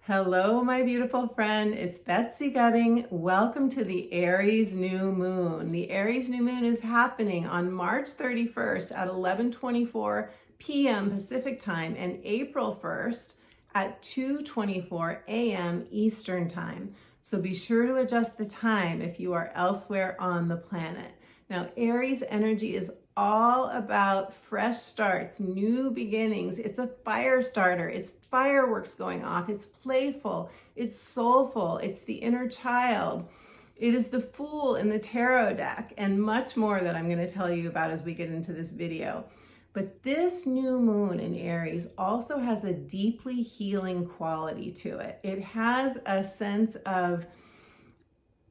Hello, my beautiful friend. It's Betsy Gutting. Welcome to the Aries new moon. The Aries new moon is happening on March 31st at 11:24 p.m. Pacific time and April 1st at 2:24 a.m. Eastern time. So be sure to adjust the time if you are elsewhere on the planet. Now, Aries energy is all about fresh starts, new beginnings. It's a fire starter. It's fireworks going off. It's playful. It's soulful. It's the inner child. It is the Fool in the tarot deck and much more that I'm going to tell you about as we get into this video. But this new moon in Aries also has a deeply healing quality to it. It has a sense of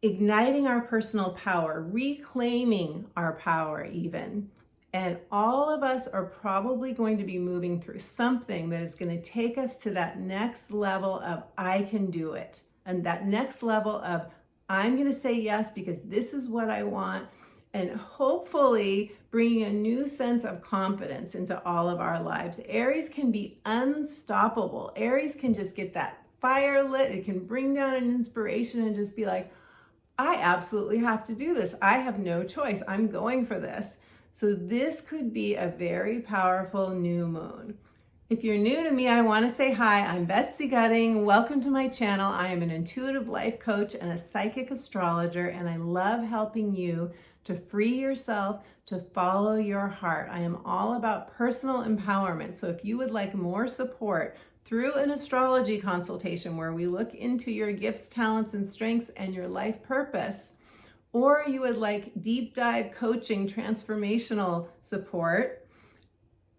igniting our personal power, reclaiming our power even. And all of us are probably going to be moving through something that is going to take us to that next level of I can do it. And that next level of I'm going to say yes because this is what I want. And hopefully bringing a new sense of confidence into all of our lives. Aries can be unstoppable. Aries can just get that fire lit. It can bring down an inspiration and just be like, I absolutely have to do this. I have no choice. I'm going for this. So this could be a very powerful new moon. If you're new to me, I want to say hi. I'm Betsy Gutting. Welcome to my channel. I am an intuitive life coach and a psychic astrologer, and I love helping you to free yourself, to follow your heart. I am all about personal empowerment. So if you would like more support through an astrology consultation where we look into your gifts, talents, and strengths and your life purpose, or you would like deep dive coaching, transformational support,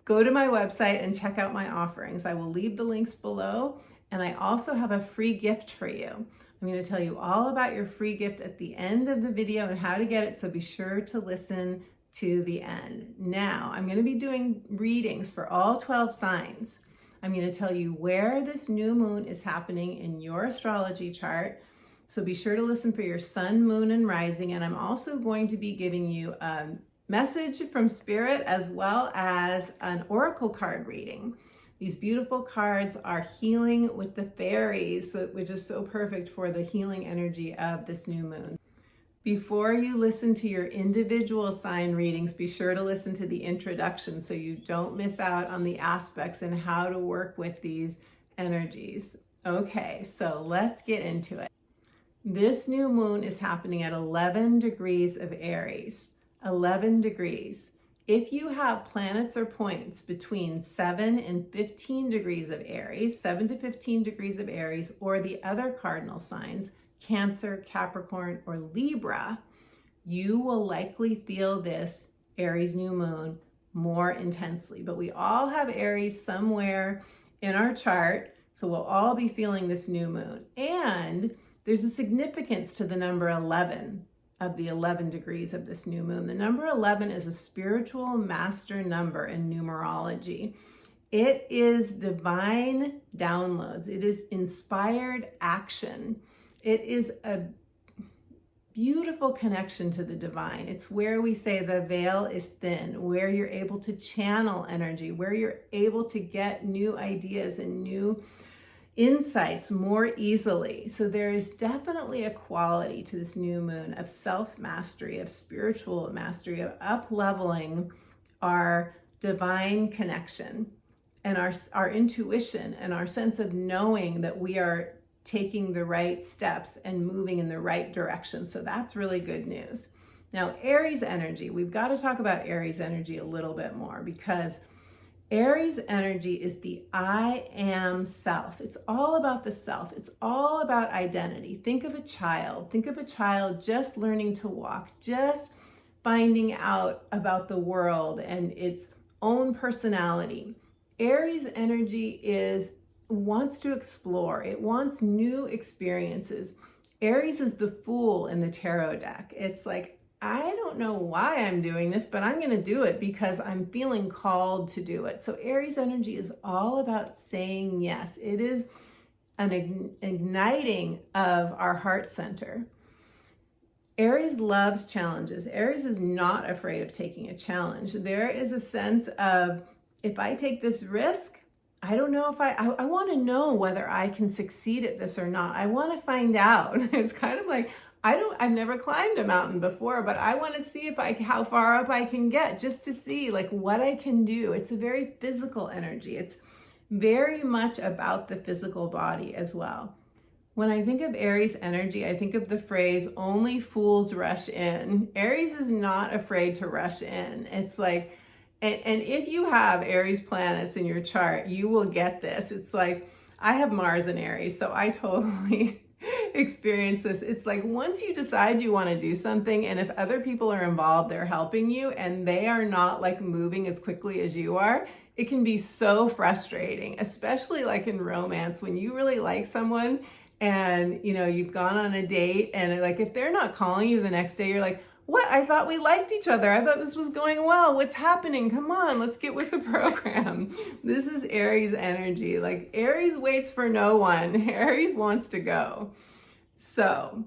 go to my website and check out my offerings. I will leave the links below, and I also have a free gift for you. I'm going to tell you all about your free gift at the end of the video and how to get it, so be sure to listen to the end. Now, I'm going to be doing readings for all 12 signs. I'm going to tell you where this new moon is happening in your astrology chart. So be sure to listen for your sun, moon, and rising. And I'm also going to be giving you a message from Spirit as well as an oracle card reading. These beautiful cards are healing with the fairies, which is so perfect for the healing energy of this new moon. Before you listen to your individual sign readings, be sure to listen to the introduction so you don't miss out on the aspects and how to work with these energies. Okay, so let's get into it. This new moon is happening at 11 degrees of Aries. 11 degrees. If you have planets or points between 7 and 15 degrees of Aries, 7 to 15 degrees of Aries, or the other cardinal signs, Cancer, Capricorn, or Libra, you will likely feel this Aries new moon more intensely. But we all have Aries somewhere in our chart, so we'll all be feeling this new moon. And there's a significance to the number 11 of the 11 degrees of this new moon. The number 11 is a spiritual master number in numerology. It is divine downloads. It is inspired action. It is a beautiful connection to the divine. It's where we say the veil is thin, where you're able to channel energy, where you're able to get new ideas and new insights more easily. So there is definitely a quality to this new moon of self-mastery, of spiritual mastery, of up-leveling our divine connection and our intuition and our sense of knowing that we are taking the right steps and moving in the right direction. So that's really good news. Now, Aries energy, we've got to talk about Aries energy a little bit more because Aries energy is the I am self. It's all about the self. It's all about identity. Think of a child. Think of a child just learning to walk, just finding out about the world and its own personality. Aries energy wants to explore. It wants new experiences. Aries is the Fool in the tarot deck. It's like, I don't know why I'm doing this, but I'm going to do it because I'm feeling called to do it. So Aries energy is all about saying yes. It is an igniting of our heart center. Aries loves challenges. Aries is not afraid of taking a challenge. There is a sense of, if I take this risk, I don't know if I want to know whether I can succeed at this or not. I want to find out. It's kind of like, I've never climbed a mountain before, but I want to see how far up I can get, just to see like what I can do. It's a very physical energy. It's very much about the physical body as well. When I think of Aries energy, I think of the phrase, only fools rush in. Aries is not afraid to rush in. It's like, and if you have Aries planets in your chart, you will get this. It's like, I have Mars in Aries, so I totally experience this. It's like, once you decide you want to do something, and if other people are involved, they're helping you, and they are not like moving as quickly as you are, it can be so frustrating, especially like in romance, when you really like someone and you've gone on a date, and like if they're not calling you the next day, you're like, what? I thought we liked each other. I thought this was going well. What's happening? Come on, let's get with the program. This is Aries energy. Like, Aries waits for no one. Aries wants to go. So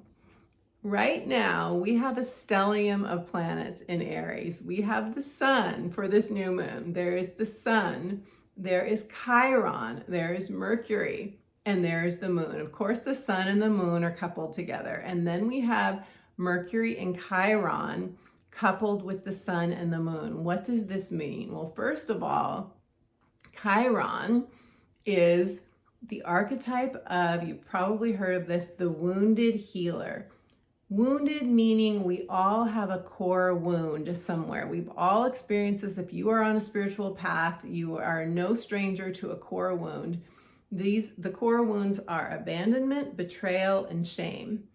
right now we have a stellium of planets in Aries. We have the sun for this new moon. There is the sun, there is Chiron, there is Mercury, and there is the moon. Of course, the sun and the moon are coupled together. And then we have Mercury and Chiron coupled with the sun and the moon. What does this mean? Well, first of all, Chiron is the archetype of, you've probably heard of this, the wounded healer. Wounded meaning we all have a core wound somewhere. We've all experienced this. If you are on a spiritual path, you are no stranger to a core wound. The core wounds are abandonment, betrayal, and shame.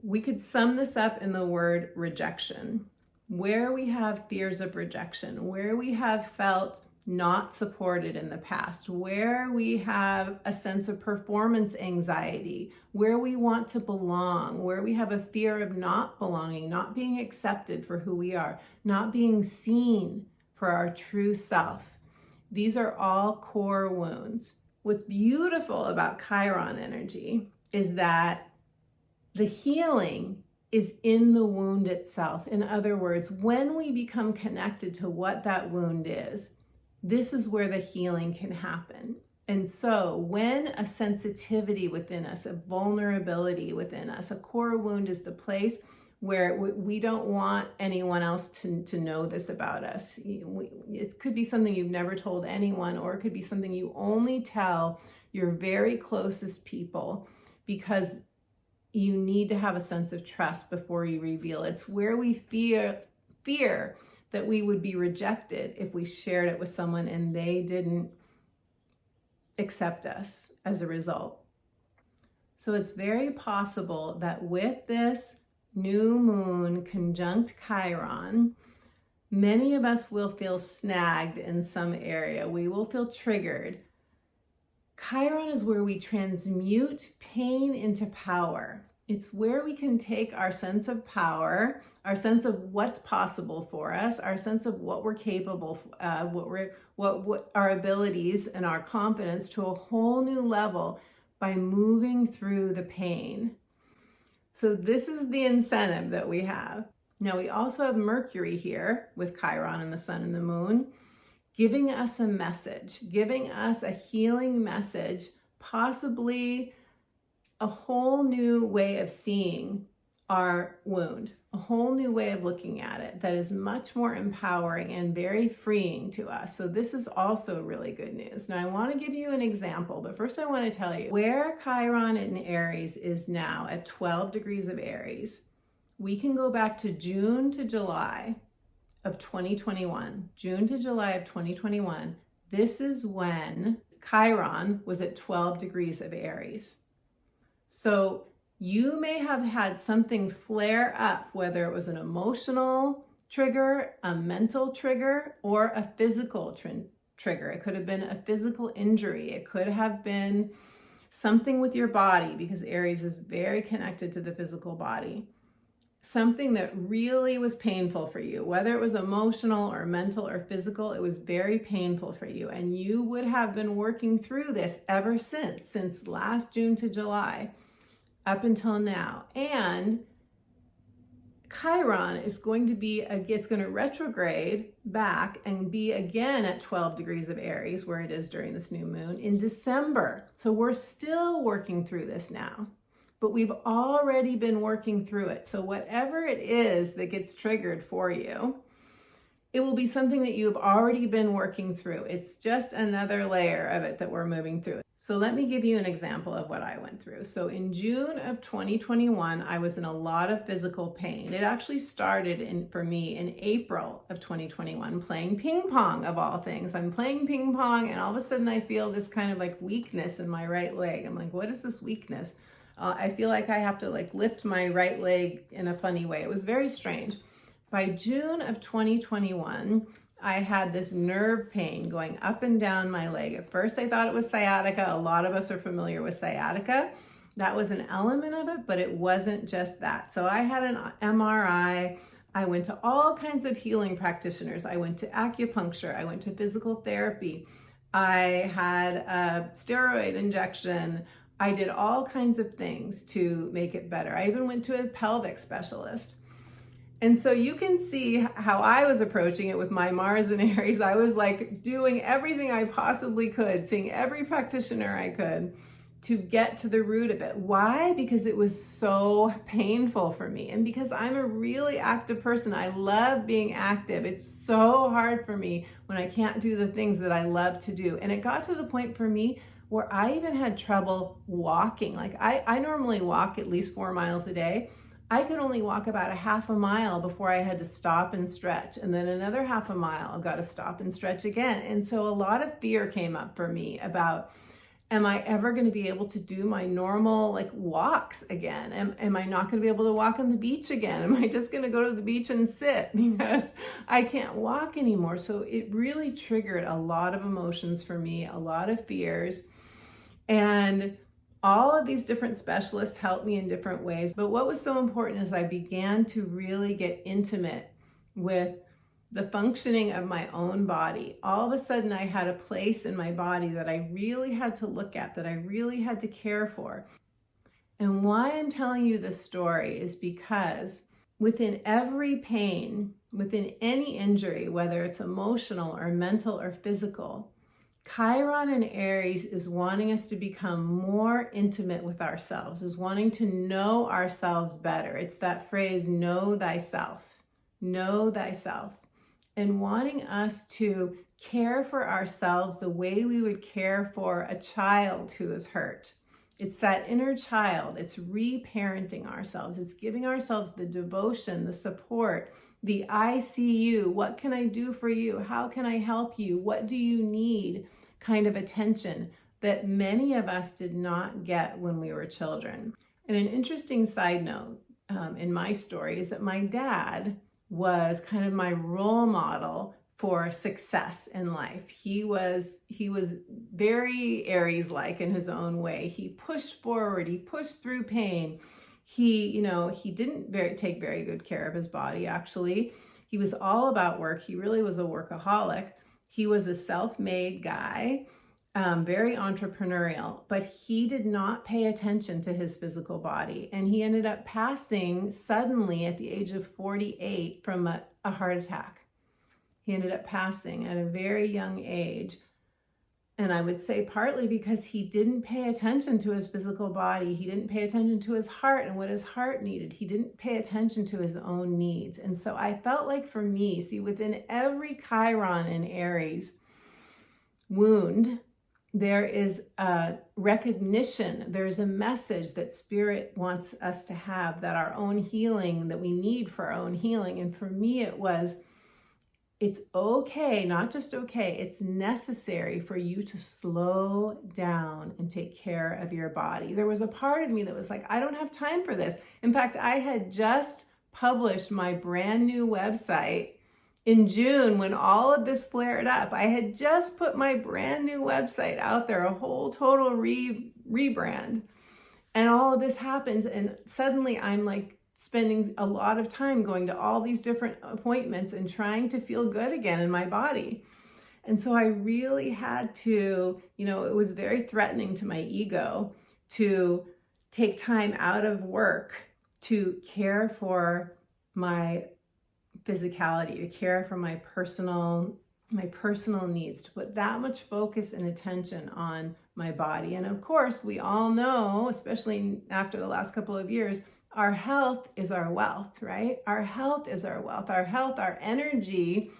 We could sum this up in the word rejection. Where we have fears of rejection, where we have felt not supported in the past, where we have a sense of performance anxiety, where we want to belong, where we have a fear of not belonging, not being accepted for who we are, not being seen for our true self. These are all core wounds. What's beautiful about Chiron energy is that the healing is in the wound itself. In other words, when we become connected to what that wound is, this is where the healing can happen. And so when a sensitivity within us, a vulnerability within us, a core wound is the place where we don't want anyone else to know this about us. It could be something you've never told anyone, or it could be something you only tell your very closest people, because you need to have a sense of trust before you reveal. It's where we fear that we would be rejected if we shared it with someone and they didn't accept us as a result. So it's very possible that with this new moon conjunct Chiron, many of us will feel snagged in some area. We will feel triggered. Chiron is where we transmute pain into power. It's where we can take our sense of power, our sense of what's possible for us, our sense of what we're capable of, what our abilities and our confidence to a whole new level by moving through the pain. So this is the incentive that we have. Now we also have Mercury here with Chiron and the sun and the moon, giving us a message, giving us a healing message, possibly a whole new way of seeing our wound, a whole new way of looking at it that is much more empowering and very freeing to us. So this is also really good news. Now I want to give you an example, but first I want to tell you where Chiron in Aries is now at 12 degrees of Aries. We can go back to June to July of 2021. June to July of 2021. This is when Chiron was at 12 degrees of Aries. So you may have had something flare up, whether it was an emotional trigger, a mental trigger, or a physical trigger. It could have been a physical injury. It could have been something with your body, because Aries is very connected to the physical body. Something that really was painful for you, whether it was emotional or mental or physical, it was very painful for you. And you would have been working through this ever since last June to July up until now. And Chiron is going to be, it's going to retrograde back and be again at 12 degrees of Aries, where it is during this new moon in December. So we're still working through this now, but we've already been working through it. So whatever it is that gets triggered for you, it will be something that you've already been working through. It's just another layer of it that we're moving through. So let me give you an example of what I went through. So in June of 2021, I was in a lot of physical pain. It actually started for me in April of 2021, playing ping pong of all things. I'm playing ping pong and all of a sudden I feel this kind of like weakness in my right leg. I'm like, what is this weakness? I feel like I have to like lift my right leg in a funny way. It was very strange. By June of 2021, I had this nerve pain going up and down my leg. At first, I thought it was sciatica. A lot of us are familiar with sciatica. That was an element of it, but it wasn't just that. So I had an MRI. I went to all kinds of healing practitioners. I went to acupuncture. I went to physical therapy. I had a steroid injection. I did all kinds of things to make it better. I even went to a pelvic specialist. And so you can see how I was approaching it with my Mars and Aries. I was like doing everything I possibly could, seeing every practitioner I could to get to the root of it. Why? Because it was so painful for me. And because I'm a really active person, I love being active. It's so hard for me when I can't do the things that I love to do. And it got to the point for me where I even had trouble walking. Like I normally walk at least 4 miles a day. I could only walk about a half a mile before I had to stop and stretch. And then another half a mile, I've got to stop and stretch again. And so a lot of fear came up for me about, am I ever going to be able to do my normal like walks again? Am I not going to be able to walk on the beach again? Am I just going to go to the beach and sit because I can't walk anymore? So it really triggered a lot of emotions for me, a lot of fears. And all of these different specialists helped me in different ways. But what was so important is I began to really get intimate with the functioning of my own body. All of a sudden, I had a place in my body that I really had to look at, that I really had to care for. And why I'm telling you this story is because within every pain, within any injury, whether it's emotional or mental or physical, Chiron and Aries is wanting us to become more intimate with ourselves, is wanting to know ourselves better. It's that phrase, know thyself, and wanting us to care for ourselves the way we would care for a child who is hurt. It's that inner child. It's reparenting ourselves. It's giving ourselves the devotion, the support, the I see you. What can I do for you? How can I help you? What do you need? Kind of attention that many of us did not get when we were children. And an interesting side note in my story is that my dad was kind of my role model for success in life. He was very Aries-like in his own way. He pushed forward, he pushed through pain. He didn't take very good care of his body, actually. He was all about work. He really was a workaholic. He was a self-made guy, very entrepreneurial, but he did not pay attention to his physical body. And he ended up passing suddenly at the age of 48 from a heart attack. He ended up passing at a very young age. And I would say partly because he didn't pay attention to his physical body. He didn't pay attention to his heart and what his heart needed. He didn't pay attention to his own needs. And so I felt like for me, see, within every Chiron and Aries wound, there is a recognition, there's a message that Spirit wants us to have, that our own healing, that we need for our own healing. And for me, it's okay, not just okay, it's necessary for you to slow down and take care of your body. There was a part of me that was like, I don't have time for this. In fact, I had just published my brand new website in June when all of this flared up. I had just put my brand new website out there, a whole total rebrand. And all of this happens, and suddenly I'm like, spending a lot of time going to all these different appointments and trying to feel good again in my body. And so I really had to, it was very threatening to my ego to take time out of work to care for my physicality, to care for my personal needs, to put that much focus and attention on my body. And of course, we all know, especially after the last couple of years, our health is our wealth, right? Our health is our wealth. Our health, our energy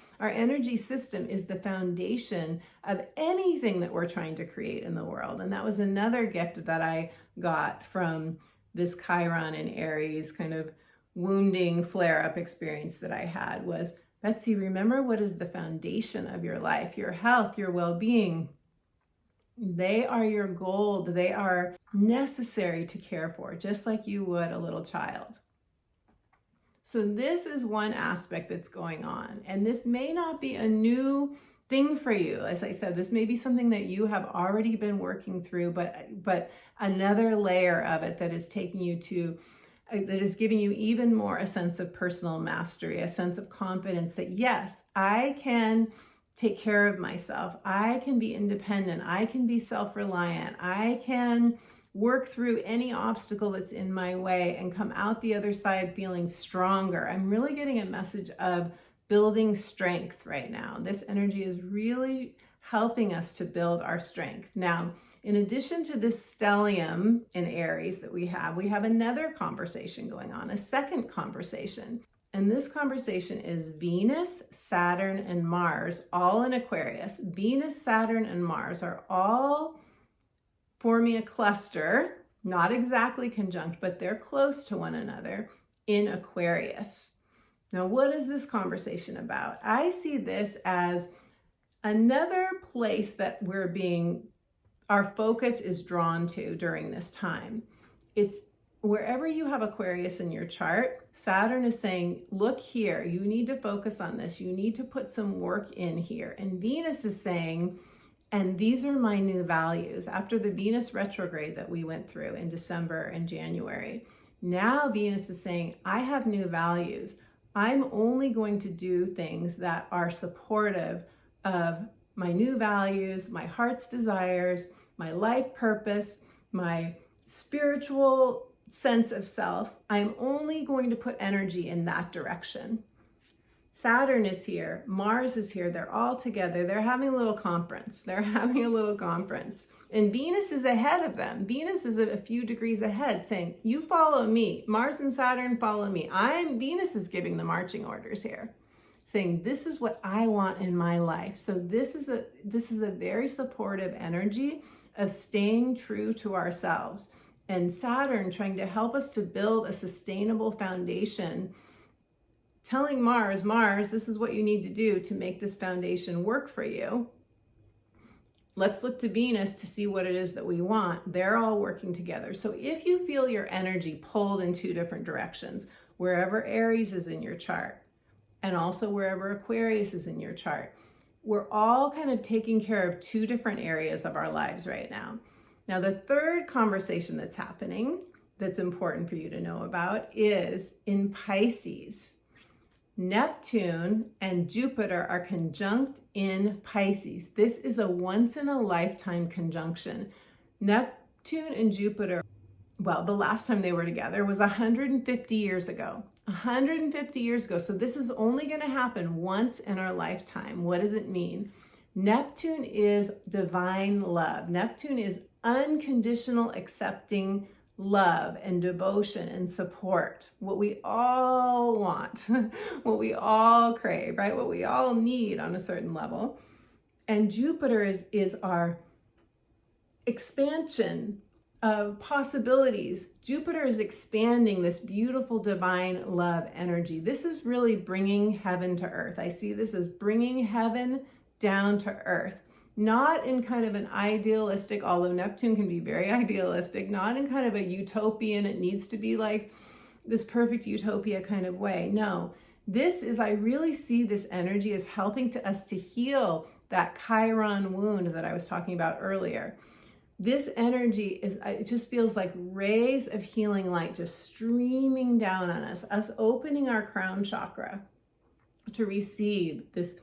system is the foundation of anything that we're trying to create in the world. And that was another gift that I got from this Chiron and Aries kind of wounding flare-up experience that I had was, Betsy, remember what is the foundation of your life, your health, your well-being. They are your gold. They are necessary to care for, just like you would a little child. So this is one aspect that's going on. And this may not be a new thing for you. As I said, this may be something that you have already been working through, but another layer of it that is taking you to, that is giving you even more a sense of personal mastery, a sense of confidence that yes, I can take care of myself. I can be independent. I can be self-reliant. I can work through any obstacle that's in my way and come out the other side feeling stronger. I'm really getting a message of building strength right now. This energy is really helping us to build our strength. Now, in addition to this stellium in Aries that we have another conversation going on, a second conversation. And this conversation is Venus, Saturn, and Mars, all in Aquarius. Venus, Saturn, and Mars are all forming a cluster, not exactly conjunct, but they're close to one another in Aquarius. Now, what is this conversation about? I see this as another place that our focus is drawn to during this time. It's wherever you have Aquarius in your chart, Saturn is saying, look here, you need to focus on this. You need to put some work in here. And Venus is saying, and these are my new values. After the Venus retrograde that we went through in December and January, now Venus is saying, I have new values. I'm only going to do things that are supportive of my new values, my heart's desires, my life purpose, my spiritual sense of self. I'm only going to put energy in that direction. Saturn is here, Mars is here, they're all together. They're having a little conference. And Venus is ahead of them. Venus is a few degrees ahead saying, you follow me. Mars and Saturn follow me. Venus is giving the marching orders here, saying, this is what I want in my life. So this is a very supportive energy of staying true to ourselves. And Saturn trying to help us to build a sustainable foundation, telling Mars, this is what you need to do to make this foundation work for you. Let's look to Venus to see what it is that we want. They're all working together. So if you feel your energy pulled in two different directions, wherever Aries is in your chart, and also wherever Aquarius is in your chart, we're all kind of taking care of two different areas of our lives right now. Now, the third conversation that's happening that's important for you to know about is in Pisces. Neptune and Jupiter are conjunct in Pisces. This is a once-in-a-lifetime conjunction. Neptune and Jupiter, well, the last time they were together was 150 years ago. 150 years ago. So this is only going to happen once in our lifetime. What does it mean? Neptune is divine love. Neptune is unconditional accepting love and devotion and support. What we all want, what we all crave, right? What we all need on a certain level. And Jupiter is our expansion of possibilities. Jupiter is expanding this beautiful divine love energy. This is really bringing heaven to earth. I see this as bringing heaven down to earth. Not in kind of an idealistic, although Neptune can be very idealistic, not in kind of a utopian, it needs to be like this perfect utopia kind of way. No, I really see this energy as helping us to heal that Chiron wound that I was talking about earlier. This energy it just feels like rays of healing light just streaming down on us opening our crown chakra to receive this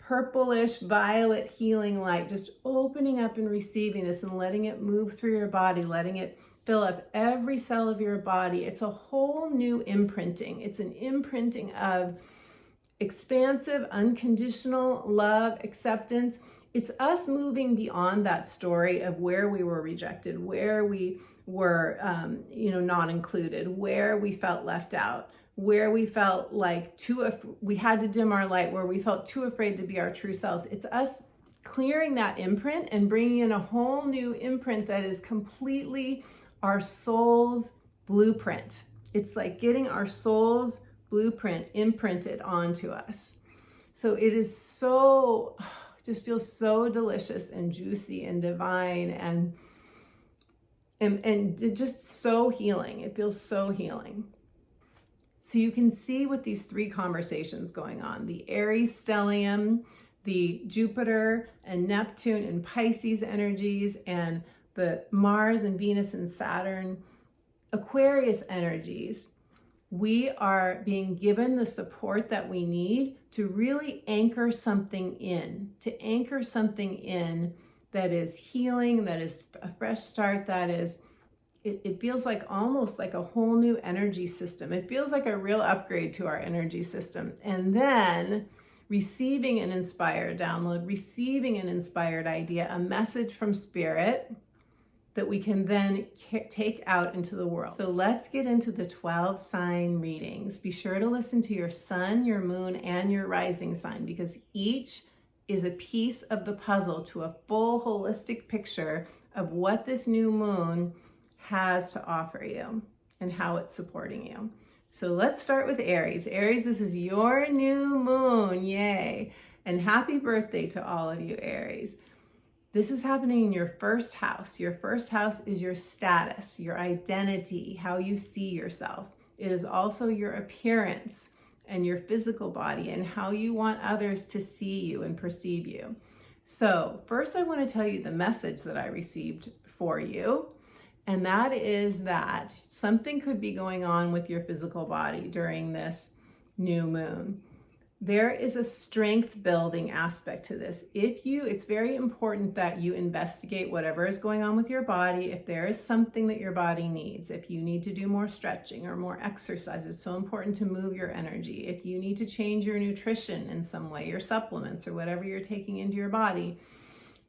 purplish violet healing light, just opening up and receiving this and letting it move through your body, letting it fill up every cell of your body. It's a whole new imprinting. It's an imprinting of expansive, unconditional love, acceptance. It's us moving beyond that story of where we were rejected, where we were, not included, where we felt left out, where we felt like we had to dim our light, where we felt too afraid to be our true selves. It's us clearing that imprint and bringing in a whole new imprint that is completely our soul's blueprint. It's like getting our soul's blueprint imprinted onto us. So it is just feels so delicious and juicy and divine and just so healing. It feels so healing. So you can see with these three conversations going on, the Aries stellium, the Jupiter and Neptune and Pisces energies, and the Mars and Venus and Saturn, Aquarius energies, we are being given the support that we need to really anchor something in, that is healing, that is a fresh start, that is, it feels like almost like a whole new energy system. It feels like a real upgrade to our energy system. And then receiving an inspired download, receiving an inspired idea, a message from spirit that we can then take out into the world. So let's get into the 12 sign readings. Be sure to listen to your sun, your moon, and your rising sign, because each is a piece of the puzzle to a full holistic picture of what this new moon has to offer you and how it's supporting you. So let's start with Aries. Aries, this is your new moon. Yay. And happy birthday to all of you, Aries. This is happening in your first house. Your first house is your status, your identity, how you see yourself. It is also your appearance and your physical body and how you want others to see you and perceive you. So first I want to tell you the message that I received for you. And that is that something could be going on with your physical body during this new moon. There is a strength building aspect to this. It's very important that you investigate whatever is going on with your body. If there is something that your body needs, if you need to do more stretching or more exercise, it's so important to move your energy. If you need to change your nutrition in some way, your supplements or whatever you're taking into your body,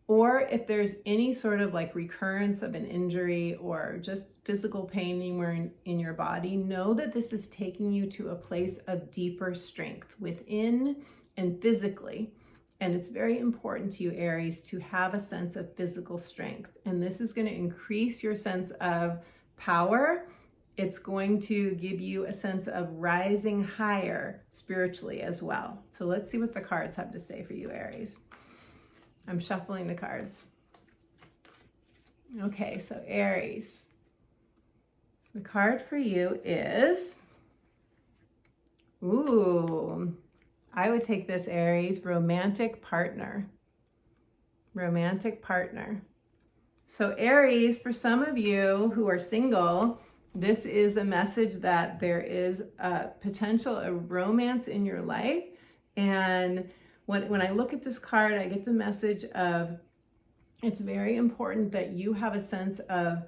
or if there's any sort of like recurrence of an injury or just physical pain anywhere in your body, know that this is taking you to a place of deeper strength within and physically. And it's very important to you, Aries, to have a sense of physical strength. And this is going to increase your sense of power. It's going to give you a sense of rising higher spiritually as well. So let's see what the cards have to say for you, Aries. I'm shuffling the cards. Okay, so Aries, the card for you is, I would take this, Aries, romantic partner. Romantic partner. So Aries, for some of you who are single, this is a message that there is a potential of romance in your life. And when I look at this card, I get the message of it's very important that you have a sense of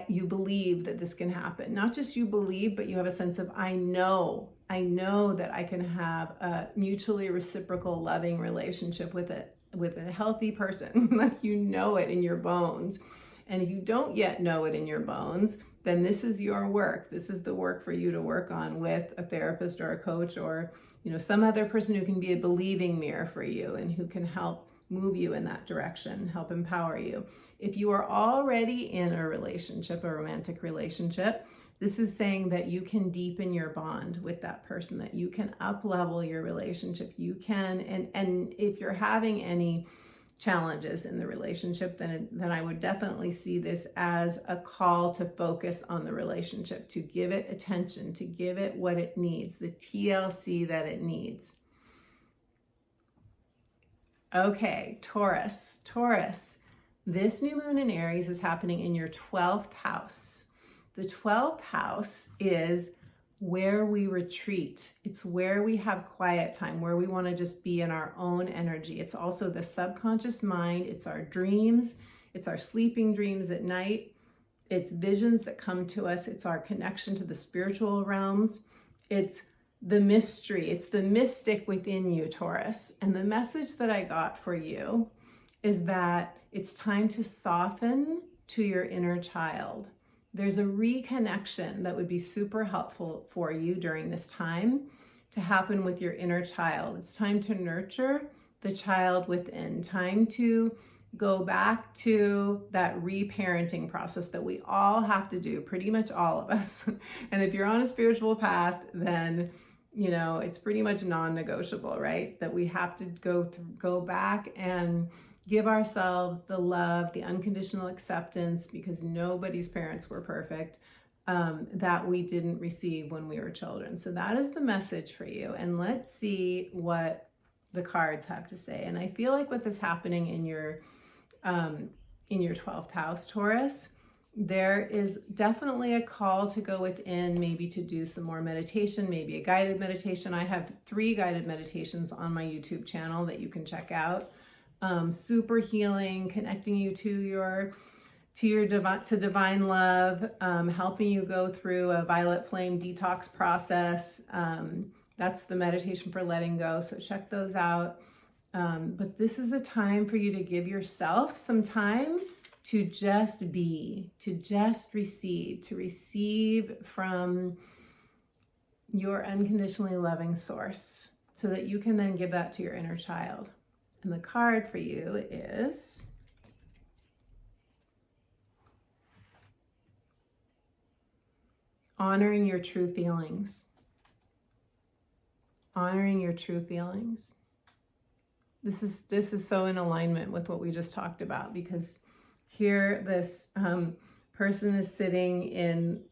you believe that this can happen. Not just you believe, but you have a sense of I know that I can have a mutually reciprocal, loving relationship with a healthy person. Like you know it in your bones. And if you don't yet know it in your bones, then this is your work. This is the work for you to work on with a therapist or a coach or some other person who can be a believing mirror for you and who can help move you in that direction, help empower you. If you are already in a relationship, a romantic relationship, this is saying that you can deepen your bond with that person, that you can up-level your relationship. You can, and if you're having any challenges in the relationship, then I would definitely see this as a call to focus on the relationship, to give it attention, to give it what it needs, the TLC that it needs. Okay, Taurus. This new moon in Aries is happening in your 12th house. The 12th house is where we retreat. It's where we have quiet time, where we want to just be in our own energy. It's also the subconscious mind. It's our dreams. It's our sleeping dreams at night. It's visions that come to us. It's our connection to the spiritual realms. It's the mystery. It's the mystic within you, Taurus. And the message that I got for you is that it's time to soften to your inner child. There's a reconnection that would be super helpful for you during this time to happen with your inner child. It's time to nurture the child within, time to go back to that reparenting process that we all have to do, pretty much all of us. And if you're on a spiritual path, then it's pretty much non-negotiable, right? That we have to go back and give ourselves the love, the unconditional acceptance, because nobody's parents were perfect, that we didn't receive when we were children. So that is the message for you. And let's see what the cards have to say. And I feel like with this happening in your 12th house, Taurus, there is definitely a call to go within, maybe to do some more meditation, maybe a guided meditation. I have 3 guided meditations on my YouTube channel that you can check out. Super healing, connecting you to divine love, helping you go through a violet flame detox process. That's the meditation for letting go. So check those out. But this is a time for you to give yourself some time to just be, to just receive, to receive from your unconditionally loving source, so that you can then give that to your inner child. And the card for you is honoring your true feelings. Honoring your true feelings. This is so in alignment with what we just talked about, because here this person is sitting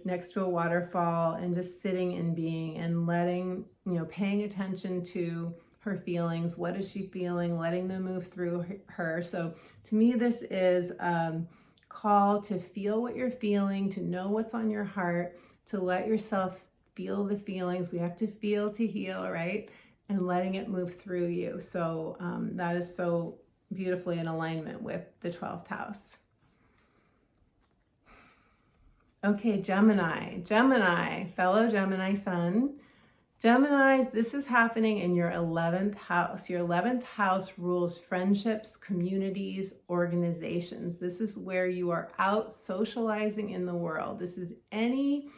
next to a waterfall and just sitting and being and letting, paying attention to her feelings. What is she feeling? Letting them move through her. So to me, this is a call to feel what you're feeling, to know what's on your heart, to let yourself feel the feelings. We have to feel to heal, right? And letting it move through you. So that is so beautifully in alignment with the 12th house. Okay, Gemini, fellow Gemini sun. Geminis, this is happening in your 11th house. Your 11th house rules friendships, communities, organizations. This is where you are out socializing in the world. This is any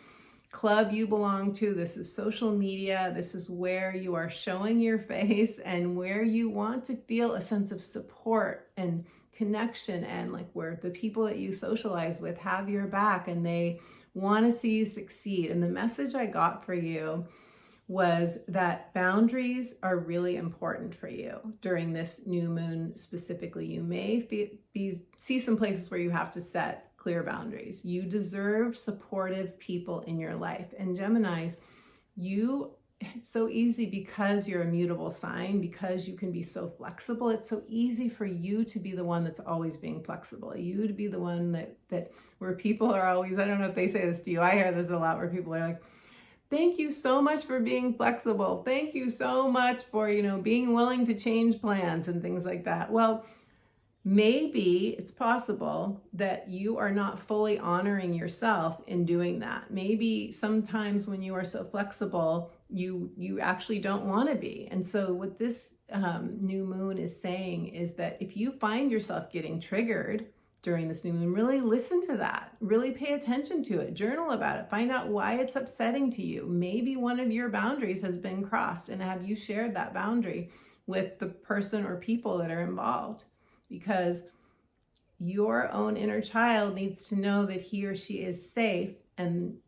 club you belong to. This is social media. This is where you are showing your face and where you want to feel a sense of support and connection, and like where the people that you socialize with have your back and they want to see you succeed. And the message I got for you was that boundaries are really important for you during this new moon specifically. You may see some places where you have to set clear boundaries. You deserve supportive people in your life. And Geminis, it's so easy because you're a mutable sign, because you can be so flexible. It's so easy for you to be the one that's always being flexible. You to be the one that where people are always, I don't know if they say this to you, I hear this a lot where people are like, thank you so much for being flexible. Thank you so much for, being willing to change plans and things like that. Well, maybe it's possible that you are not fully honoring yourself in doing that. Maybe sometimes when you are so flexible, you actually don't want to be. And so what this new moon is saying is that if you find yourself getting triggered during this new moon, really listen to that. Really pay attention to it. Journal about it. Find out why it's upsetting to you. Maybe one of your boundaries has been crossed, and have you shared that boundary with the person or people that are involved? Because your own inner child needs to know that he or she is safe, and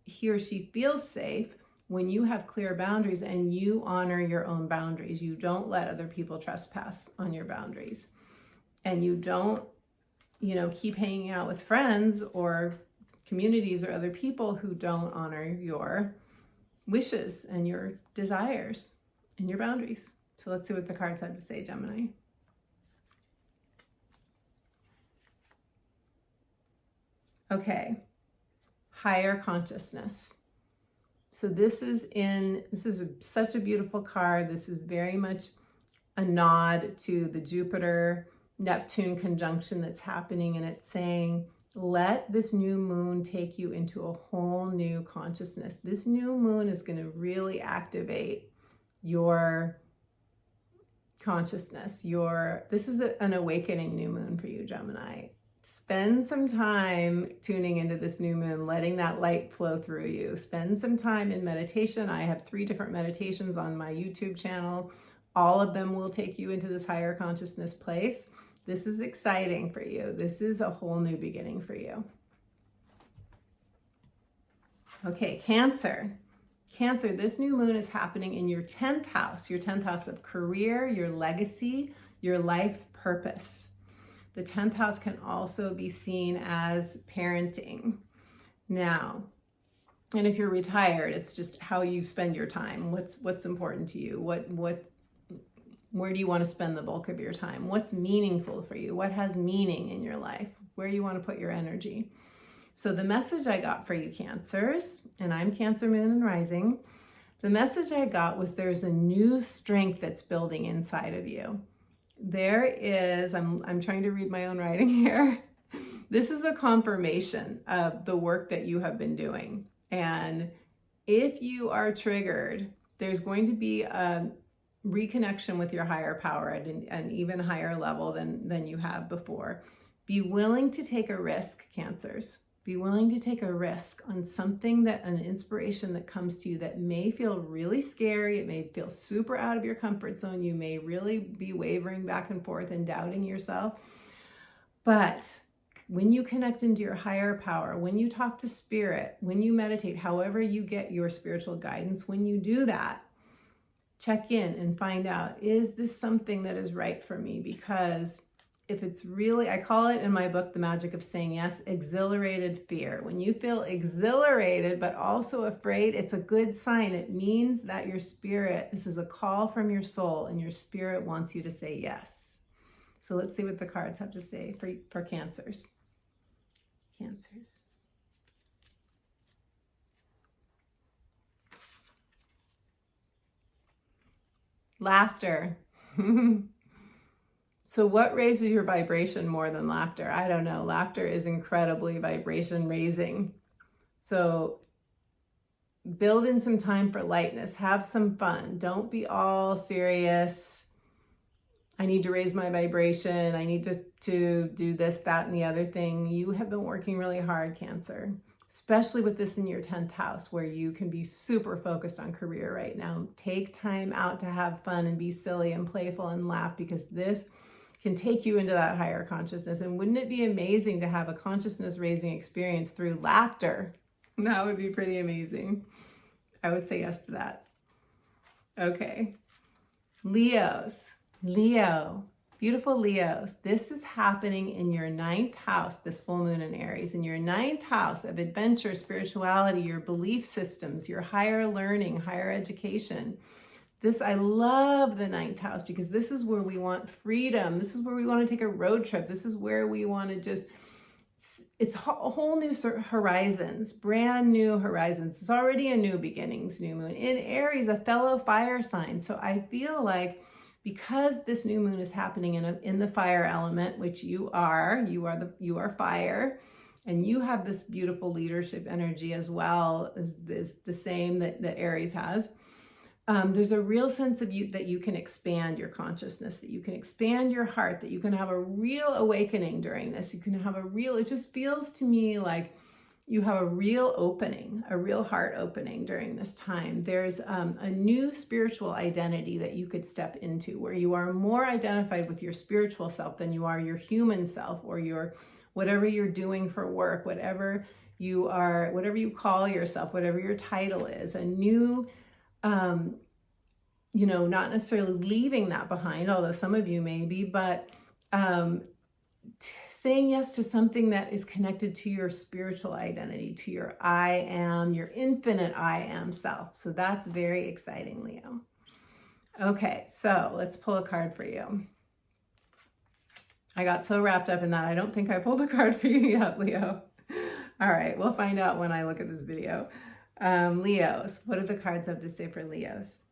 he or she feels safe when you have clear boundaries and you honor your own boundaries. You don't let other people trespass on your boundaries, and you don't keep hanging out with friends or communities or other people who don't honor your wishes and your desires and your boundaries. So let's see what the cards have to say, Gemini. Okay, higher consciousness. So this is such a beautiful card. This is very much a nod to the Jupiter Neptune conjunction that's happening, and it's saying, let this new moon take you into a whole new consciousness. This new moon is going to really activate your consciousness. This is an awakening new moon for you, Gemini. Spend some time tuning into this new moon, letting that light flow through you. Spend some time in meditation. I have 3 different meditations on my YouTube channel. All of them will take you into this higher consciousness place. This is exciting for you. This is a whole new beginning for you. Okay, Cancer. Cancer, this new moon is happening in your 10th house of career, your legacy, your life purpose. The 10th house can also be seen as parenting. Now, and if you're retired, it's just how you spend your time. What's important to you? Where do you want to spend the bulk of your time? What's meaningful for you? What has meaning in your life? Where you want to put your energy? So the message I got for you, Cancers, and I'm Cancer Moon and Rising, the message I got was there's a new strength that's building inside of you. There is, I'm trying to read my own writing here. This is a confirmation of the work that you have been doing. And if you are triggered, there's going to be a reconnection with your higher power at an even higher level than you have before. Be willing to take a risk, Cancers. Be willing to take a risk on something an inspiration that comes to you that may feel really scary. It may feel super out of your comfort zone. You may really be wavering back and forth and doubting yourself. But when you connect into your higher power, when you talk to spirit, when you meditate, however you get your spiritual guidance, when you do that, check in and find out, is this something that is right for me? Because if it's really, I call it in my book, The Magic of Saying Yes, exhilarated fear. When you feel exhilarated, but also afraid, it's a good sign. It means that your spirit, this is a call from your soul, and your spirit wants you to say yes. So let's see what the cards have to say for Cancers. Cancers. Laughter. So what raises your vibration more than laughter? I don't know. Laughter is incredibly vibration raising. So build in some time for lightness. Have some fun. Don't be all serious. I need to raise my vibration. I need to do this, that, and the other thing. You have been working really hard, Cancer, especially with this in your 10th house where you can be super focused on career right now. Take time out to have fun and be silly and playful and laugh, because this can take you into that higher consciousness. And wouldn't it be amazing to have a consciousness raising experience through laughter? That would be pretty amazing. I would say yes to that. Okay. Leos. Leo. Beautiful Leos. This is happening in your 9th house, this full moon in Aries, in your 9th house of adventure, spirituality, your belief systems, your higher learning, higher education. I love the 9th house because this is where we want freedom. This is where we want to take a road trip. This is where we want to it's a whole new horizons, brand new horizons. It's already a new beginnings, new moon. In Aries, a fellow fire sign. So I feel like because this new moon is happening in the fire element, which you are fire, and you have this beautiful leadership energy as well as the same that Aries has. There's a real sense of you that you can expand your consciousness, that you can expand your heart, that you can have a real awakening during this. You can have it just feels to me like you have a real opening, a real heart opening during this time. There's a new spiritual identity that you could step into where you are more identified with your spiritual self than you are your human self or your whatever you're doing for work, whatever you are, whatever you call yourself, whatever your title is, a new not necessarily leaving that behind, although some of you may be, but saying yes to something that is connected to your spiritual identity, to your I am, your infinite I am self. So that's very exciting, Leo. Okay, so let's pull a card for you. I got so wrapped up in that, I don't think I pulled a card for you yet, Leo. All right, we'll find out when I look at this video. Leos, what do the cards have to say for Leos?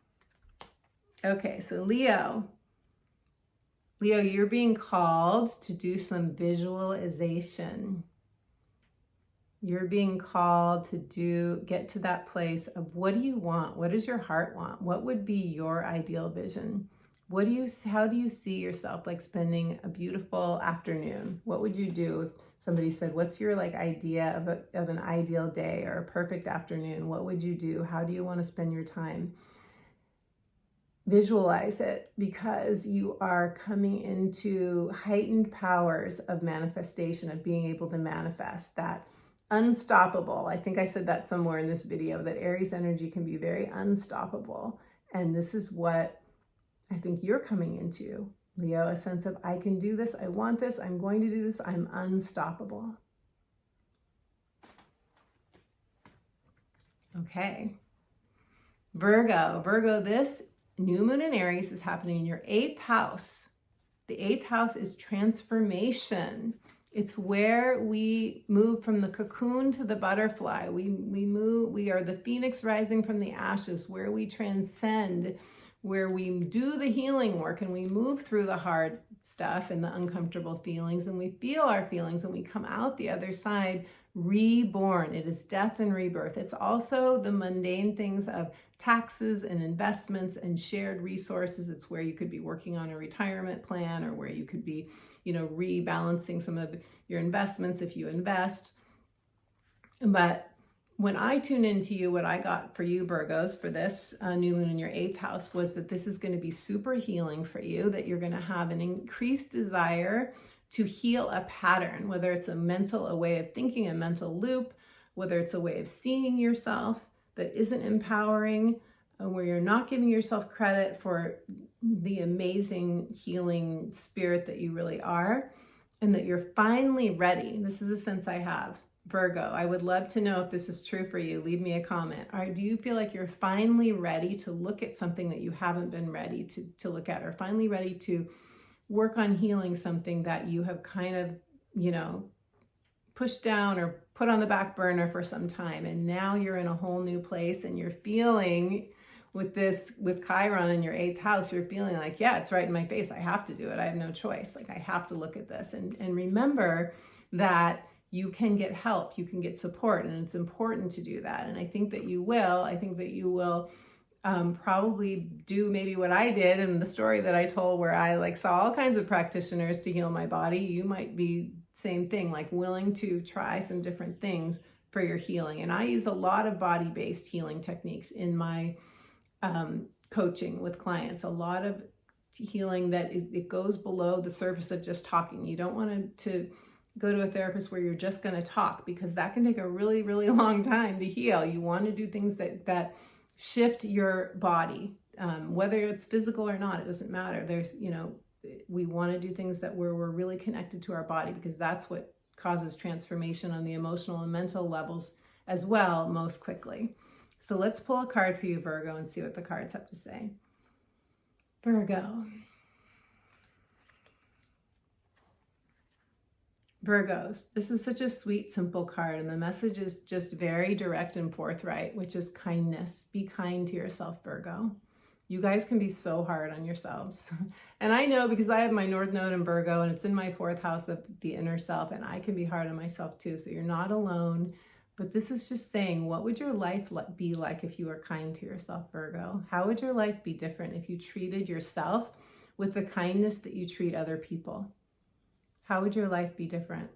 Okay, so Leo, you're being called to do some visualization. You're being called to get to that place of what do you want? What does your heart want? What would be your ideal vision? How do you see yourself like spending a beautiful afternoon? What would you do if somebody said, what's your like idea of an ideal day or a perfect afternoon? What would you do? How do you want to spend your time? Visualize it, because you are coming into heightened powers of manifestation, of being able to manifest that unstoppable. I think I said that somewhere in this video, that Aries energy can be very unstoppable. And this is what I think you're coming into, Leo, a sense of I can do this, I want this, I'm going to do this, I'm unstoppable. Okay. Virgo, this new moon in Aries is happening in your 8th house. The 8th house is transformation. It's where we move from the cocoon to the butterfly. We are the phoenix rising from the ashes, where we transcend, where we do the healing work and we move through the hard stuff and the uncomfortable feelings, and we feel our feelings and we come out the other side reborn. It is death and rebirth. It's also the mundane things of taxes and investments and shared resources. It's where you could be working on a retirement plan, or where you could be, rebalancing some of your investments if you invest. But when I tune into you, what I got for you, Virgos, for this new moon in your 8th house was that this is going to be super healing for you, that you're going to have an increased desire to heal a pattern, whether it's a way of thinking, a mental loop, whether it's a way of seeing yourself that isn't empowering, where you're not giving yourself credit for the amazing healing spirit that you really are, and that you're finally ready. This is a sense I have, Virgo. I would love to know if this is true for you. Leave me a comment. Or do you feel like you're finally ready to look at something that you haven't been ready to look at, or finally ready to work on healing something that you have kind of, pushed down or put on the back burner for some time, and now you're in a whole new place, and you're feeling with Chiron in your 8th house, you're feeling like, yeah, it's right in my face. I have to do it. I have no choice. Like, I have to look at this. And remember that you can get help, you can get support, and it's important to do that. And I think that you will. I think that you will probably do maybe what I did in the story that I told, where I saw all kinds of practitioners to heal my body. You might be same thing, like willing to try some different things for your healing. And I use a lot of body-based healing techniques in my coaching with clients. A lot of healing it goes below the surface of just talking. You don't want to go to a therapist where you're just going to talk, because that can take a really, really long time to heal. You want to do things that shift your body, whether it's physical or not, it doesn't matter. We want to do things where we're really connected to our body, because that's what causes transformation on the emotional and mental levels as well, most quickly. So let's pull a card for you, Virgo, and see what the cards have to say. Virgos, this is such a sweet, simple card, and the message is just very direct and forthright, which is kindness. Be kind to yourself, Virgo. You guys can be so hard on yourselves. And I know, because I have my North Node in Virgo, and it's in my 4th house of the inner self, and I can be hard on myself too, so you're not alone. But this is just saying, what would your life be like if you were kind to yourself, Virgo? How would your life be different if you treated yourself with the kindness that you treat other people? How would your life be different?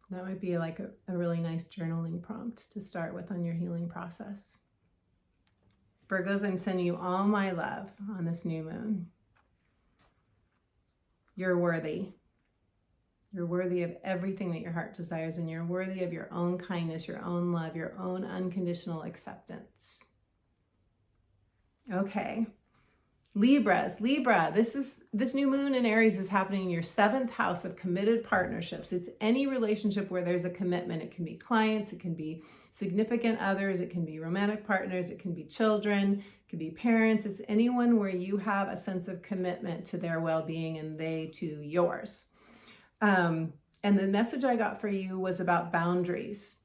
That might be like a really nice journaling prompt to start with on your healing process. Virgos, I'm sending you all my love on this new moon. You're worthy. You're worthy of everything that your heart desires, and you're worthy of your own kindness, your own love, your own unconditional acceptance. Okay. Libra, this new moon in Aries is happening in your 7th house of committed partnerships. It's any relationship where there's a commitment. It can be clients, it can be significant others, it can be romantic partners, it can be children, it can be parents. It's anyone where you have a sense of commitment to their well-being and they to yours. And the message I got for you was about boundaries.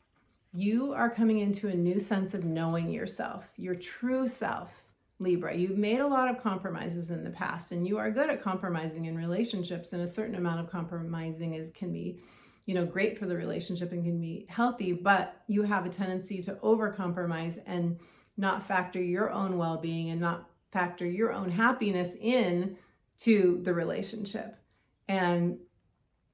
You are coming into a new sense of knowing yourself, your true self, Libra. You've made a lot of compromises in the past, and you are good at compromising in relationships, and a certain amount of compromising can be, great for the relationship and can be healthy, but you have a tendency to over-compromise and not factor your own well-being and not factor your own happiness in to the relationship. And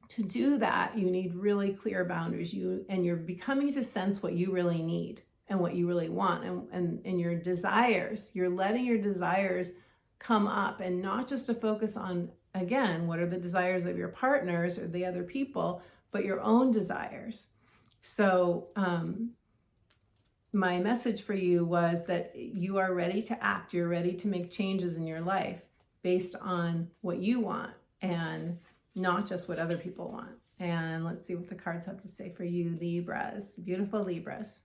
to do that, you need really clear boundaries. You're becoming to sense what you really need and what you really want, and your desires. You're letting your desires come up, and not just to focus on, again, what are the desires of your partners or the other people, but your own desires. So my message for you was that you are ready to act. You're ready to make changes in your life based on what you want and not just what other people want. And let's see what the cards have to say for you, Libras, beautiful Libras.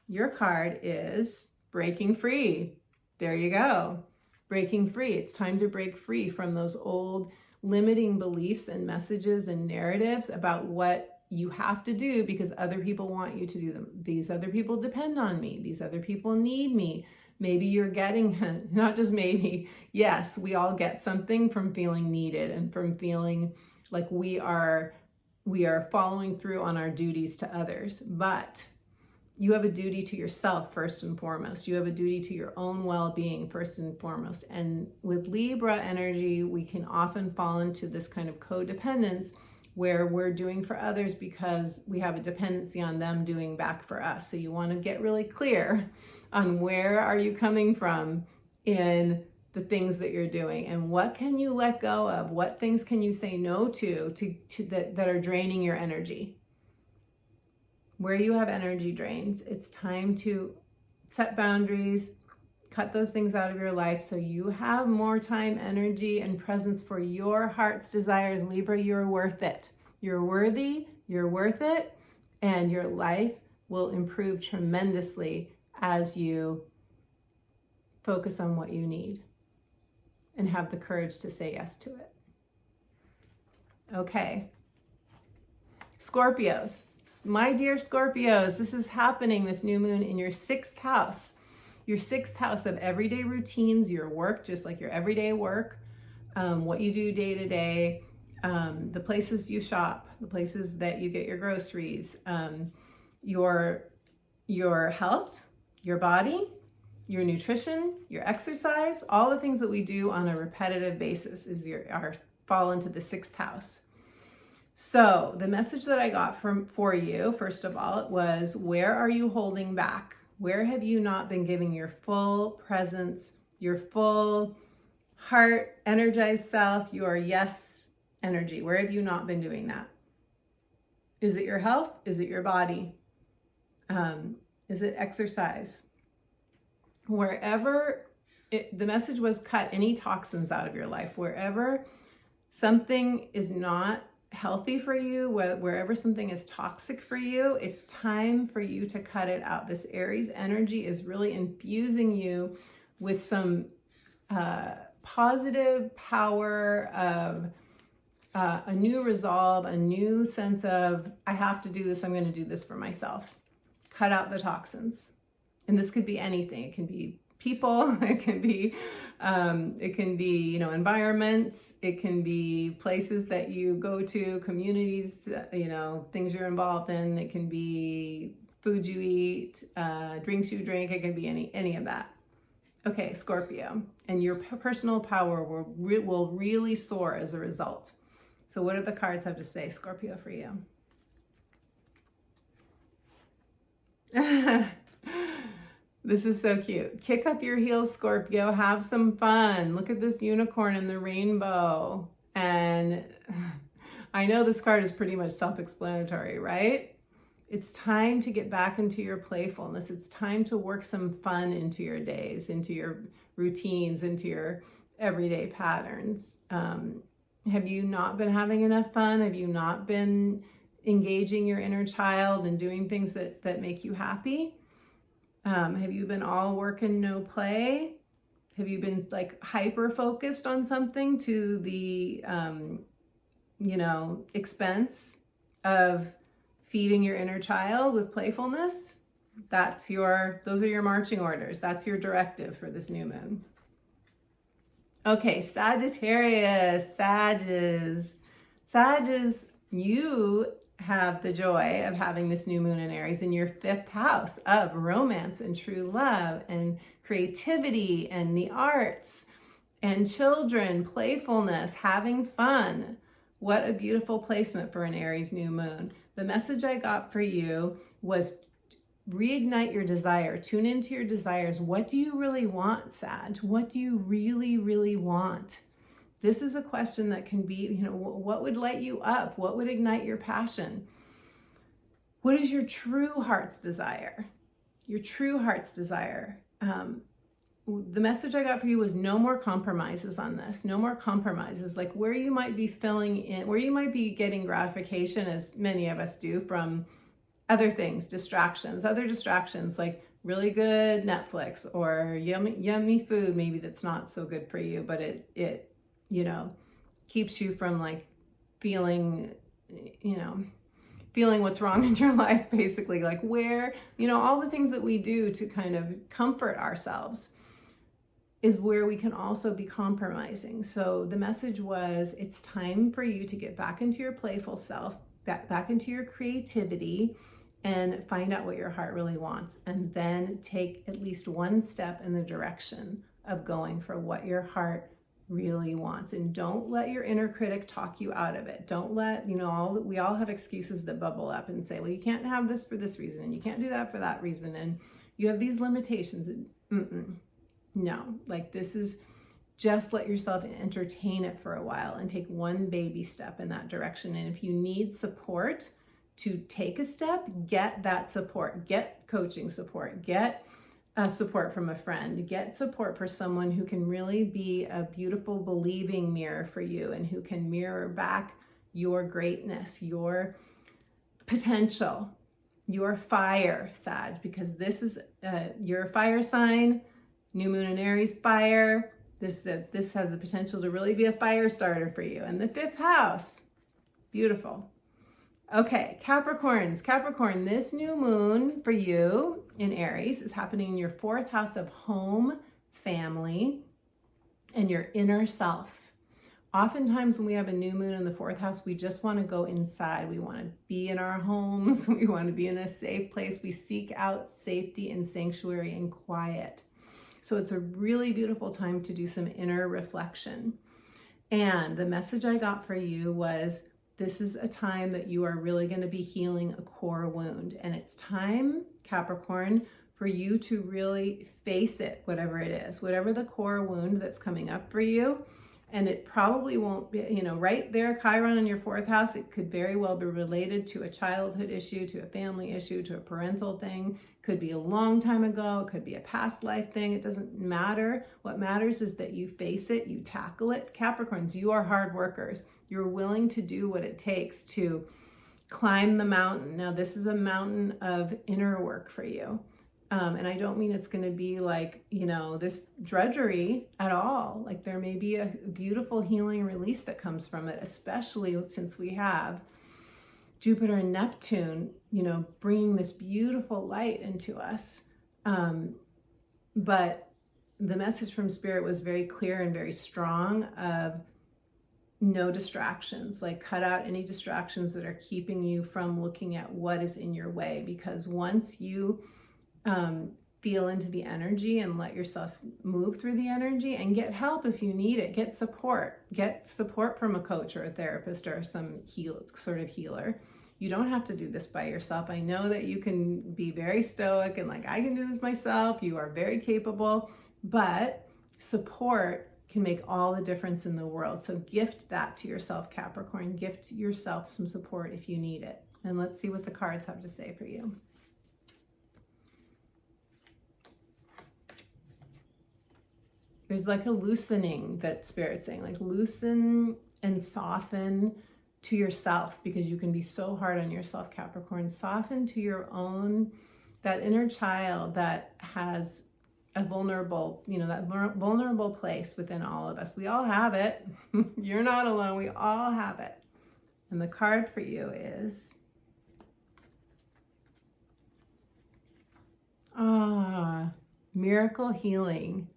Your card is breaking free. There you go. Breaking free. It's time to break free from those old limiting beliefs and messages and narratives about what you have to do because other people want you to do them. These other people depend on me. These other people need me. Maybe you're getting, not just maybe, yes, we all get something from feeling needed and from feeling like we are following through on our duties to others. But you have a duty to yourself first and foremost. You have a duty to your own well-being first and foremost. And with Libra energy, we can often fall into this kind of codependence where we're doing for others because we have a dependency on them doing back for us. So you want to get really clear on where are you coming from in the things that you're doing, and what can you let go of? What things can you say no to that are draining your energy? Where you have energy drains, it's time to set boundaries, cut those things out of your life so you have more time, energy, and presence for your heart's desires. Libra, you're worth it. You're worthy, you're worth it, and your life will improve tremendously as you focus on what you need and have the courage to say yes to it. Okay. Scorpios. My dear Scorpios, this is happening, this new moon, in your 6th house. Your 6th house of everyday routines, your work, just like your everyday work, what you do day to day, the places you shop, the places that you get your groceries, your health, your body, your nutrition, your exercise, all the things that we do on a repetitive basis fall into the 6th house. So the message that I got for you, first of all, it was, where are you holding back? Where have you not been giving your full presence, your full heart, energized self, your yes energy? Where have you not been doing that? Is it your health? Is it your body? Is it exercise? Wherever the message was, cut any toxins out of your life. Wherever something is not healthy for you, wherever something is toxic for you, it's time for you to cut it out. This Aries energy is really infusing you with some positive power of a new resolve, a new sense of, I have to do this, I'm going to do this for myself. Cut out the toxins. And this could be anything. It can be people, it can be environments, it can be places that you go to, communities, things you're involved in. It can be food you eat, drinks you drink. It can be any of that. Okay, Scorpio, and your personal power will really soar as a result. So what do the cards have to say, Scorpio, for you? This is so cute. Kick up your heels, Scorpio. Have some fun. Look at this unicorn and the rainbow. And I know this card is pretty much self-explanatory, right? It's time to get back into your playfulness. It's time to work some fun into your days, into your routines, into your everyday patterns. Have you not been having enough fun? Have you not been engaging your inner child and doing things that make you happy? Have you been all work and no play? Have you been like hyper focused on something to the, expense of feeding your inner child with playfulness, those are your marching orders. That's your directive for this new moon. Okay, Sagittarius, Sages, you have the joy of having this new moon in Aries in your 5th house of romance and true love and creativity and the arts and children, playfulness, having fun. What a beautiful placement for an Aries new moon. The message I got for you was reignite your desire. Tune into your desires. What do you really want, Sag? What do you really, really want? This is a question that can be, what would light you up? What would ignite your passion? What is your true heart's desire? Your true heart's desire. The message I got for you was no more compromises on this. No more compromises. Like where you might be filling in, where you might be getting gratification, as many of us do, from other things, other distractions like really good Netflix or yummy food, maybe that's not so good for you, but it keeps you from like feeling what's wrong in your life, basically, like where, all the things that we do to kind of comfort ourselves is where we can also be compromising. So the message was, it's time for you to get back into your playful self, back into your creativity, and find out what your heart really wants, and then take at least one step in the direction of going for what your heart really wants. And don't let your inner critic talk you out of it. Don't let, we all have excuses that bubble up and say, well, you can't have this for this reason, and you can't do that for that reason, and you have these limitations. No, like this is just let yourself entertain it for a while and take one baby step in that direction. And if you need support to take a step, get that support, get coaching support, get support from a friend, get support for someone who can really be a beautiful, believing mirror for you and who can mirror back your greatness, your potential, your fire, Sag, because this is your fire sign, new moon in Aries, fire. This has the potential to really be a fire starter for you. And the 5th house, beautiful. Okay, Capricorn, this new moon for you in Aries is happening in your 4th house of home, family, and your inner self. Oftentimes when we have a new moon in the 4th house, we just want to go inside. We want to be in our homes. We want to be in a safe place. We seek out safety and sanctuary and quiet. So it's a really beautiful time to do some inner reflection. And the message I got for you was, this is a time that you are really going to be healing a core wound. And it's time, Capricorn, for you to really face it, whatever it is, whatever the core wound that's coming up for you. And it probably won't be, right there, Chiron in your 4th house, it could very well be related to a childhood issue, to a family issue, to a parental thing. Could be a long time ago. It could be a past life thing. It doesn't matter. What matters is that you face it, you tackle it. Capricorns, you are hard workers. You're willing to do what it takes to climb the mountain. Now, this is a mountain of inner work for you. And I don't mean it's going to be like, this drudgery at all. Like there may be a beautiful healing release that comes from it, especially since we have Jupiter and Neptune, bringing this beautiful light into us. But the message from Spirit was very clear and very strong of no distractions, like cut out any distractions that are keeping you from looking at what is in your way. Because once you feel into the energy and let yourself move through the energy, and get help if you need it, get support from a coach or a therapist or some sort of healer. You don't have to do this by yourself. I know that you can be very stoic and like, I can do this myself. You are very capable, but support can make all the difference in the world. So gift that to yourself, Capricorn. Gift yourself some support if you need it. And let's see what the cards have to say for you. There's like a loosening that Spirit's saying, like loosen and soften to yourself, because you can be so hard on yourself, Capricorn. Soften to your own, that inner child that has a vulnerable, that vulnerable place within all of us. We all have it. You're not alone. We all have it. And the card for you is Ah, miracle healing.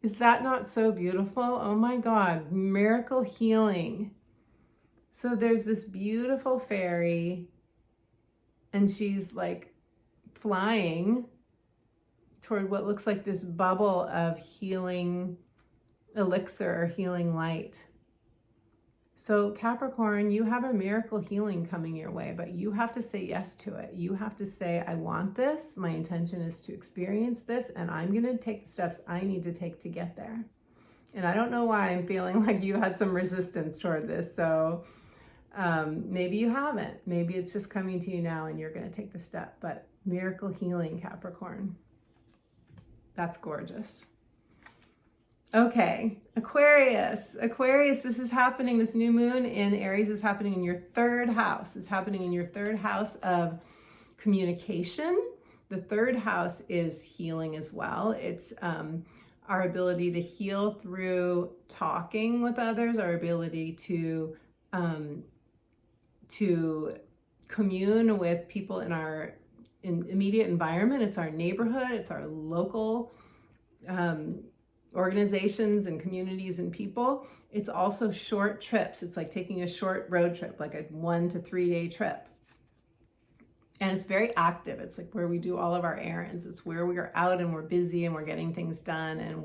Is that not so beautiful? Oh my God, miracle healing. So there's this beautiful fairy, and she's like flying toward what looks like this bubble of healing elixir or healing light. So Capricorn, you have a miracle healing coming your way, but you have to say yes to it. You have to say, I want this. My intention is to experience this, and I'm going to take the steps I need to take to get there. And I don't know why I'm feeling like you had some resistance toward this. So maybe you haven't. Maybe it's just coming to you now and you're going to take the step. But miracle healing, Capricorn. That's gorgeous. Okay, Aquarius. Aquarius, this is happening. This new moon in Aries is happening in your third house. It's happening in your third house of communication. The third house is healing as well. It's our ability to heal through talking with others, our ability to commune with people in our immediate environment. It's our neighborhood. It's our local organizations and communities and people. It's also short trips. It's like taking a short road trip, like a 1 to 3 day trip. And it's very active. It's like where we do all of our errands. It's where we are out and we're busy and we're getting things done, and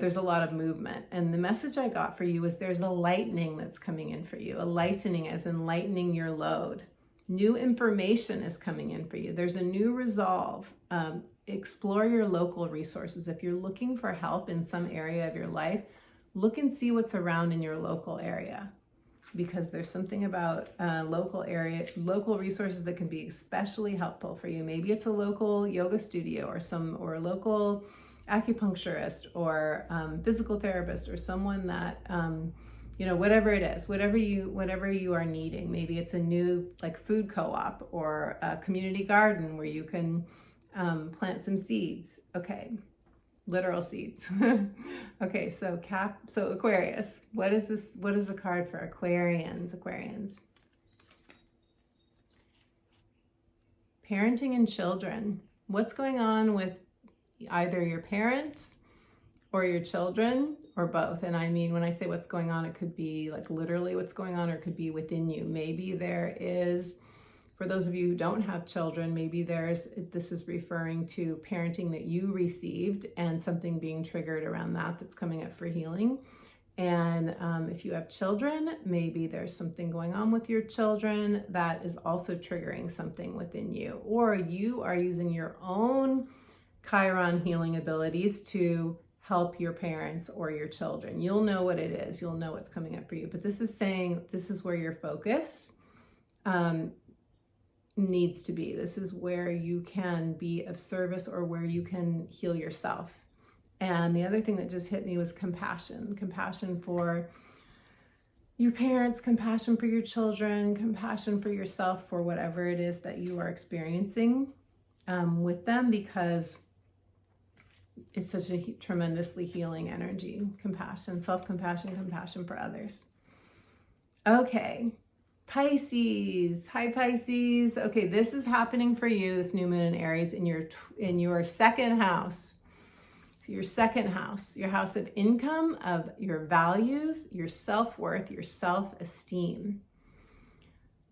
there's a lot of movement. And the message I got for you is there's a lightening that's coming in for you. A lightening as in lightening your load. New information is coming in for you. There's a new resolve. Explore your local resources. If you're looking for help in some area of your life, look and see what's around in your local area, because there's something about local resources that can be especially helpful for you. Maybe it's a local yoga studio or a local acupuncturist or physical therapist or someone that whatever it is, whatever you are needing. Maybe it's a new like food co-op or a community garden where you can plant some seeds. Okay, literal seeds. Okay, so Aquarius. What is this? What is the card for Aquarians? Parenting and children. What's going on with either your parents or your children or both? And I mean, when I say what's going on, it could be like literally what's going on, or it could be within you. Maybe there is, for those of you who don't have children, maybe this is referring to parenting that you received and something being triggered around that's coming up for healing. And if you have children, maybe there's something going on with your children that is also triggering something within you. Or you are using your own Chiron healing abilities to help your parents or your children. You'll know what it is. You'll know what's coming up for you. But this is saying this is where your focus needs to be. This is where you can be of service or where you can heal yourself. And the other thing that just hit me was compassion. Compassion for your parents, compassion for your children, compassion for yourself, for whatever it is that you are experiencing with them, because it's such a tremendously healing energy. Compassion, self-compassion, compassion for others. Okay, Pisces. Hi, Pisces. Okay, this is happening for you, this new moon in Aries, in your second house. Your second house, your house of income, of your values, your self-worth, your self-esteem.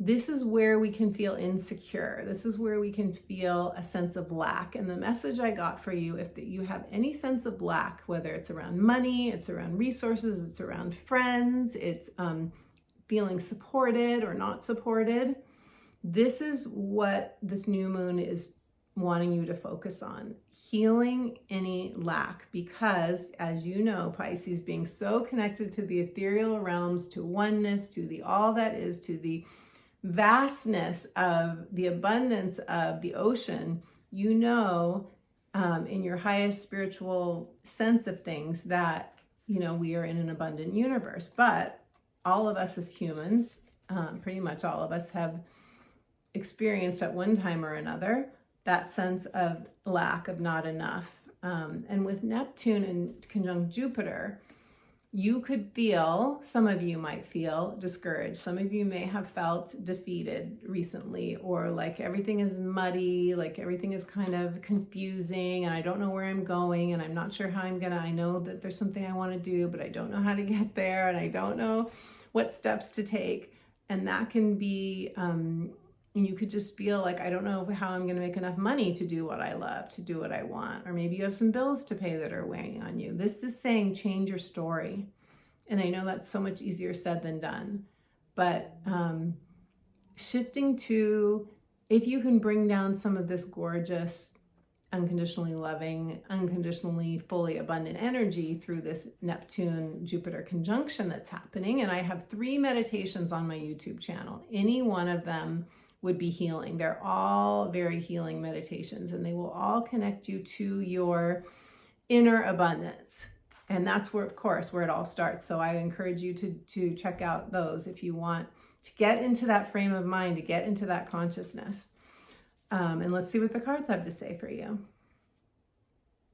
This is where we can feel insecure. This is where we can feel a sense of lack. And the message I got for you, if you have any sense of lack, whether it's around money, it's around resources, it's around friends, it's feeling supported or not supported, this is what this new moon is wanting you to focus on. Healing any lack, because as you know, Pisces, being so connected to the ethereal realms, to oneness, to the all that is, to the vastness of the abundance of the ocean, you know, in your highest spiritual sense of things that, we are in an abundant universe. But all of us as humans, pretty much all of us, have experienced at one time or another that sense of lack, of not enough. And with Neptune in conjunct Jupiter, you could feel, some of you might feel discouraged. Some of you may have felt defeated recently, or like everything is muddy, like everything is kind of confusing, and I don't know where I'm going, and I'm not sure how I know that there's something I want to do, but I don't know how to get there, and I don't know what steps to take. And that can be, you could just feel like, I don't know how I'm going to make enough money to do what I love, to do what I want. Or maybe you have some bills to pay that are weighing on you. This is saying change your story. And I know that's so much easier said than done. But shifting to, if you can bring down some of this gorgeous, unconditionally loving, unconditionally fully abundant energy through this Neptune-Jupiter conjunction that's happening. And I have 3 meditations on my YouTube channel. Any one of them would be healing. They're all very healing meditations, and they will all connect you to your inner abundance. And that's where, of course, where it all starts. So I encourage you to check out those if you want to get into that frame of mind, to get into that consciousness. And let's see what the cards have to say for you.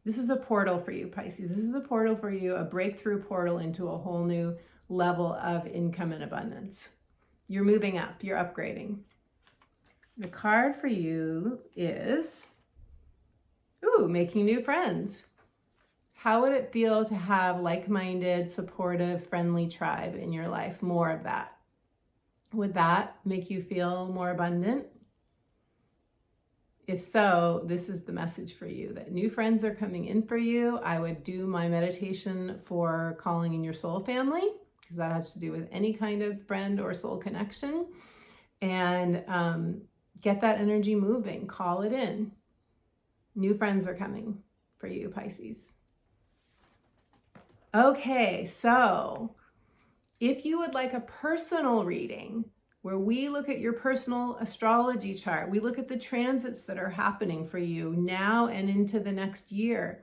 This is a portal for you, Pisces. This is a portal for you, a breakthrough portal into a whole new level of income and abundance. You're moving up, you're upgrading. The card for you is, making new friends. How would it feel to have like-minded, supportive, friendly tribe in your life? More of that. Would that make you feel more abundant? If so, this is the message for you, that new friends are coming in for you. I would do my meditation for calling in your soul family, because that has to do with any kind of friend or soul connection. And get that energy moving, call it in. New friends are coming for you, Pisces. Okay, so if you would like a personal reading where we look at your personal astrology chart, we look at the transits that are happening for you now and into the next year,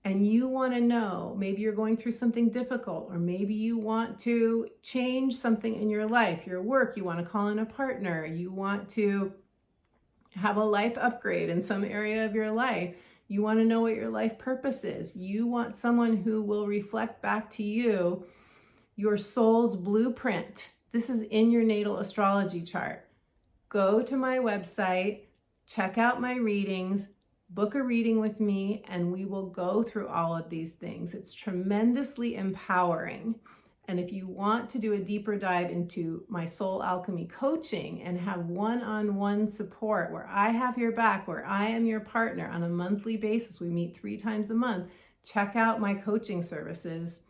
and you want to know, maybe you're going through something difficult, or maybe you want to change something in your life, your work, you want to call in a partner, you want to have a life upgrade in some area of your life, you want to know what your life purpose is, you want someone who will reflect back to you your soul's blueprint. This is in your natal astrology chart. Go to my website, check out my readings, book a reading with me, and we will go through all of these things. It's tremendously empowering. And if you want to do a deeper dive into my soul alchemy coaching and have one-on-one support where I have your back, where I am your partner on a monthly basis, we meet 3 times a month, check out my coaching services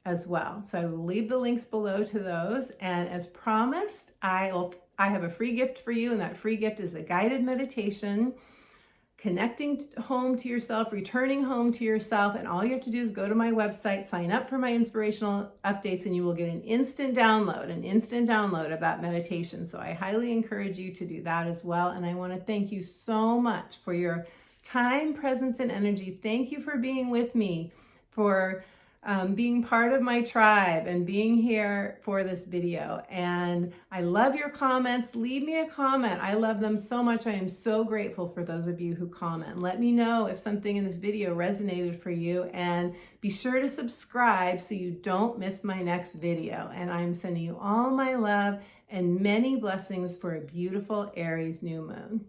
as well. So I will leave the links below to those. And as promised, I have a free gift for you, and that free gift is a guided meditation connecting home to yourself, returning home to yourself. And all you have to do is go to my website, sign up for my inspirational updates, and you will get an instant download of that meditation. So I highly encourage you to do that as well. And I want to thank you so much for your time, presence, and energy. Thank you for being with me, for being part of my tribe, and being here for this video. And I love your comments. Leave me a comment. I love them so much. I am so grateful for those of you who comment. Let me know if something in this video resonated for you, and be sure to subscribe so you don't miss my next video. And I'm sending you all my love and many blessings for a beautiful Aries new moon.